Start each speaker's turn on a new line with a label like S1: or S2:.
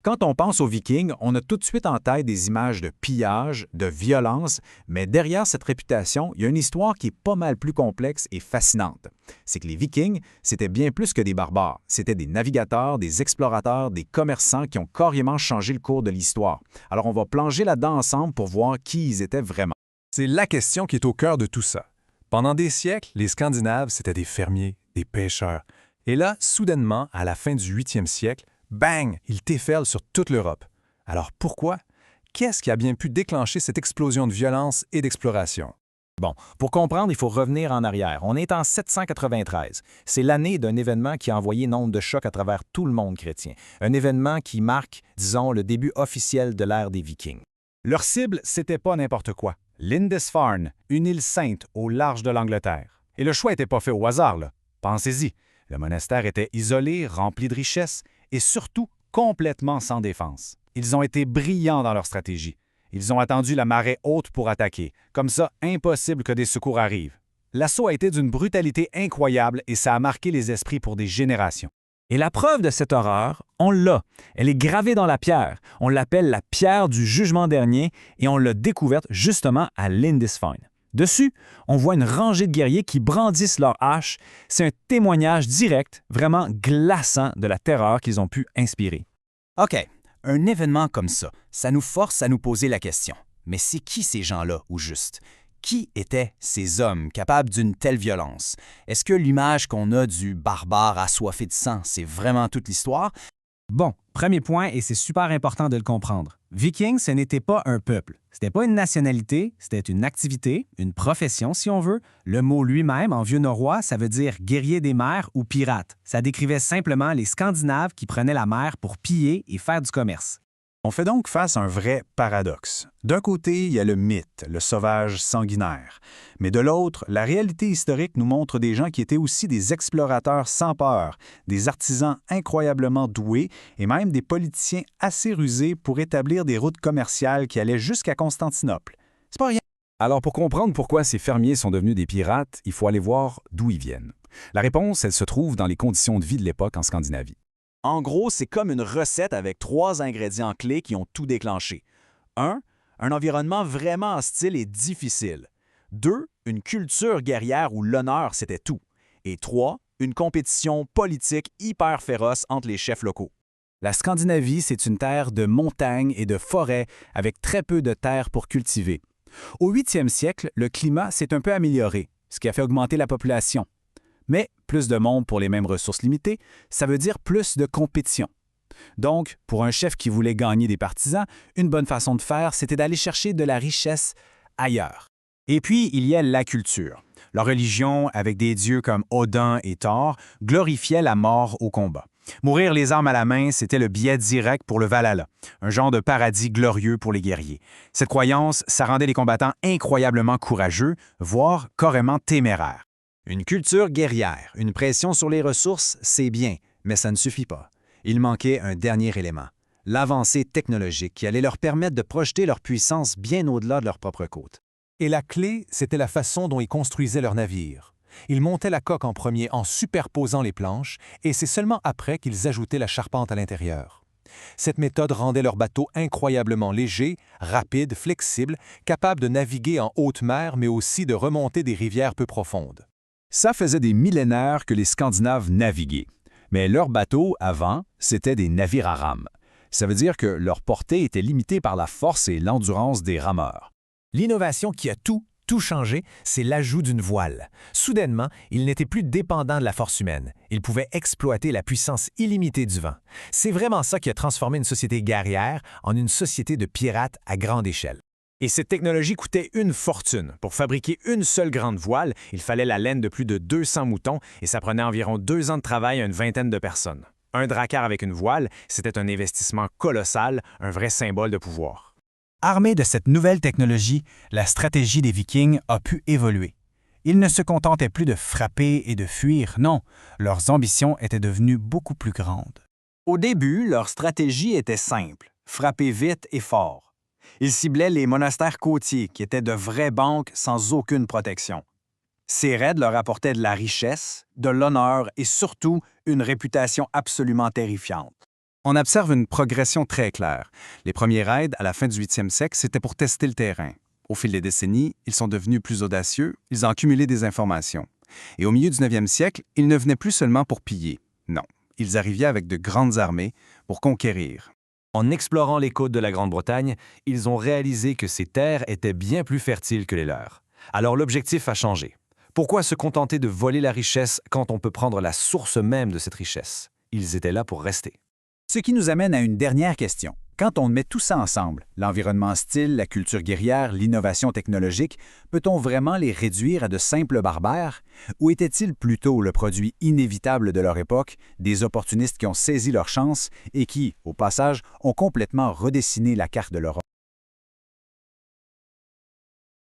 S1: Quand on pense aux Vikings, on a tout de suite en tête des images de pillage, de violence, mais derrière cette réputation, il y a une histoire qui est pas mal plus complexe et fascinante. C'est que les Vikings, c'était bien plus que des barbares. C'était des navigateurs, des explorateurs, des commerçants qui ont carrément changé le cours de l'histoire. Alors on va plonger là-dedans ensemble pour voir qui ils étaient vraiment.
S2: C'est la question qui est au cœur de tout ça. Pendant des siècles, les Scandinaves, c'était des fermiers, des pêcheurs. Et là, soudainement, à la fin du 8e siècle, bang, ils déferlent sur toute l'Europe. Alors pourquoi? Qu'est-ce qui a bien pu déclencher cette explosion de violence et d'exploration?
S3: Bon, pour comprendre, il faut revenir en arrière. On est en 793. C'est l'année d'un événement qui a envoyé nombre de chocs à travers tout le monde chrétien. Un événement qui marque, disons, le début officiel de l'ère des Vikings.
S1: Leur cible, c'était pas n'importe quoi. Lindisfarne, une île sainte au large de l'Angleterre. Et le choix n'était pas fait au hasard, là. Pensez-y. Le monastère était isolé, rempli de richesses et surtout complètement sans défense. Ils ont été brillants dans leur stratégie. Ils ont attendu la marée haute pour attaquer. Comme ça, impossible que des secours arrivent. L'assaut a été d'une brutalité incroyable et ça a marqué les esprits pour des générations.
S3: Et la preuve de cette horreur, on l'a. Elle est gravée dans la pierre. On l'appelle la pierre du jugement dernier et on l'a découverte justement à Lindisfarne. Dessus, on voit une rangée de guerriers qui brandissent leurs haches. C'est un témoignage direct, vraiment glaçant de la terreur qu'ils ont pu inspirer.
S4: OK, un événement comme ça nous force à nous poser la question. Mais c'est qui ces gens-là, au juste? Qui étaient ces hommes capables d'une telle violence? Est-ce que l'image qu'on a du barbare assoiffé de sang, c'est vraiment toute l'histoire?
S3: Bon, premier point, et c'est super important de le comprendre. Vikings, ce n'était pas un peuple. C'était pas une nationalité, c'était une activité, une profession si on veut. Le mot lui-même, en vieux norrois, ça veut dire guerrier des mers ou pirate. Ça décrivait simplement les Scandinaves qui prenaient la mer pour piller et faire du commerce.
S1: On fait donc face à un vrai paradoxe. D'un côté, il y a le mythe, le sauvage sanguinaire. Mais de l'autre, la réalité historique nous montre des gens qui étaient aussi des explorateurs sans peur, des artisans incroyablement doués et même des politiciens assez rusés pour établir des routes commerciales qui allaient jusqu'à Constantinople. C'est pas rien.
S2: Alors pour comprendre pourquoi ces fermiers sont devenus des pirates, il faut aller voir d'où ils viennent. La réponse, elle se trouve dans les conditions de vie de l'époque en Scandinavie.
S4: En gros, c'est comme une recette avec 3 ingrédients clés qui ont tout déclenché. 1. Un environnement vraiment hostile et difficile. 2. Une culture guerrière où l'honneur, c'était tout. Et 3. Une compétition politique hyper féroce entre les chefs locaux.
S1: La Scandinavie, c'est une terre de montagnes et de forêts avec très peu de terres pour cultiver. Au 8e siècle, le climat s'est un peu amélioré, ce qui a fait augmenter la population. Mais plus de monde pour les mêmes ressources limitées, ça veut dire plus de compétition. Donc, pour un chef qui voulait gagner des partisans, une bonne façon de faire, c'était d'aller chercher de la richesse ailleurs. Et puis, il y a la culture. La religion, avec des dieux comme Odin et Thor, glorifiait la mort au combat. Mourir les armes à la main, c'était le billet direct pour le Valhalla, un genre de paradis glorieux pour les guerriers. Cette croyance, ça rendait les combattants incroyablement courageux, voire carrément téméraires. Une culture guerrière, une pression sur les ressources, c'est bien, mais ça ne suffit pas. Il manquait un dernier élément, l'avancée technologique qui allait leur permettre de projeter leur puissance bien au-delà de leur propre côte.
S2: Et la clé, c'était la façon dont ils construisaient leurs navires. Ils montaient la coque en premier en superposant les planches, et c'est seulement après qu'ils ajoutaient la charpente à l'intérieur. Cette méthode rendait leurs bateaux incroyablement légers, rapides, flexibles, capables de naviguer en haute mer, mais aussi de remonter des rivières peu profondes.
S1: Ça faisait des millénaires que les Scandinaves naviguaient. Mais leurs bateaux, avant, c'étaient des navires à rames. Ça veut dire que leur portée était limitée par la force et l'endurance des rameurs.
S5: L'innovation qui a tout changé, c'est l'ajout d'une voile. Soudainement, ils n'étaient plus dépendants de la force humaine. Ils pouvaient exploiter la puissance illimitée du vent. C'est vraiment ça qui a transformé une société guerrière en une société de pirates à grande échelle.
S3: Et cette technologie coûtait une fortune. Pour fabriquer une seule grande voile, il fallait la laine de plus de 200 moutons et ça prenait environ 2 ans de travail à une vingtaine de personnes. Un drakkar avec une voile, c'était un investissement colossal, un vrai symbole de pouvoir.
S1: Armés de cette nouvelle technologie, la stratégie des Vikings a pu évoluer. Ils ne se contentaient plus de frapper et de fuir, non, leurs ambitions étaient devenues beaucoup plus grandes. Au début, leur stratégie était simple, frapper vite et fort. Ils ciblaient les monastères côtiers, qui étaient de vraies banques sans aucune protection. Ces raids leur apportaient de la richesse, de l'honneur et surtout une réputation absolument terrifiante. On observe une progression très claire. Les premiers raids, à la fin du 8e siècle, c'était pour tester le terrain. Au fil des décennies, ils sont devenus plus audacieux, ils ont accumulé des informations. Et au milieu du 9e siècle, ils ne venaient plus seulement pour piller. Non, ils arrivaient avec de grandes armées pour conquérir.
S5: En explorant les côtes de la Grande-Bretagne, ils ont réalisé que ces terres étaient bien plus fertiles que les leurs. Alors l'objectif a changé. Pourquoi se contenter de voler la richesse quand on peut prendre la source même de cette richesse? Ils étaient là pour rester.
S4: Ce qui nous amène à une dernière question. Quand on met tout ça ensemble, l'environnement hostile, la culture guerrière, l'innovation technologique, peut-on vraiment les réduire à de simples barbares? Ou était-il plutôt le produit inévitable de leur époque, des opportunistes qui ont saisi leur chance et qui, au passage, ont complètement redessiné la carte de l'Europe?